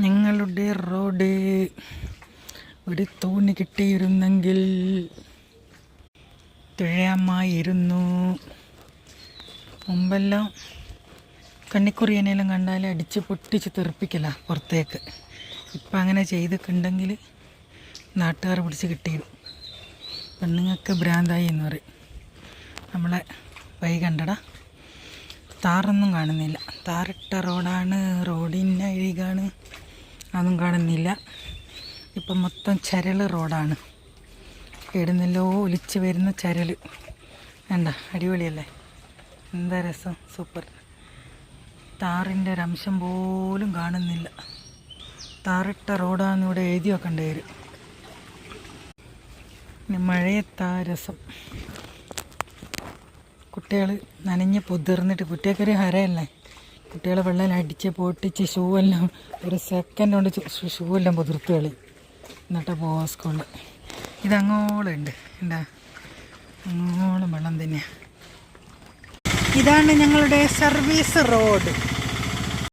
ഞങ്ങളുടെ റോഡ് ഒരു തൂണ് കിട്ടിയിരുന്നെങ്കിൽ തുഴയാമായിരുന്നു. മുമ്പെല്ലാം കണ്ണിക്കുറിയനെല്ലാം കണ്ടാൽ അടിച്ച് പൊട്ടിച്ച് തെറിപ്പിക്കല പുറത്തേക്ക്. ഇപ്പം അങ്ങനെ ചെയ്തിട്ടുണ്ടെങ്കിൽ നാട്ടുകാർ പിടിച്ച് കിട്ടിയിടും. പെണ്ണുങ്ങൾക്ക് ഭ്രാന്തായി എന്ന് പറയും. നമ്മളെ വഴി കണ്ടടാ, താറൊന്നും കാണുന്നില്ല. താറിട്ട റോഡാണ്, റോഡിൻ്റെ അഴികാണ്, അതൊന്നും കാണുന്നില്ല. ഇപ്പം മൊത്തം ചരൽ റോഡാണ്. ഇടുന്നല്ലോ ഒലിച്ച് വരുന്ന ചരൽ വേണ്ട, അടിപൊളിയല്ലേ, എന്താ രസം, സൂപ്പർ. താറിൻ്റെ ഒരംശം പോലും കാണുന്നില്ല. താറിട്ട റോഡാന്ന് ഇവിടെ എഴുതി വെക്കേണ്ടി വരും. പിന്നെ മഴയത്താ രസം. കുട്ടികൾ നനഞ്ഞ് പൊതിർന്നിട്ട്, കുട്ടികൾക്കൊരു ഹരയല്ലേ, കുട്ടികൾ വെള്ളം അടിച്ച് പൊട്ടിച്ച് ഷൂ എല്ലാം ഒരു സെക്കൻഡ് കൊണ്ട് ഷൂ എല്ലാം പൊതിർത്ത് കളി, എന്നിട്ട് പോവാം സ്കൂളിൽ. ഇതങ്ങോളം ഉണ്ട്, എന്താ അങ്ങോളം വെള്ളം തന്നെയാണ്. ഇതാണ് ഞങ്ങളുടെ സർവീസ് റോഡ്.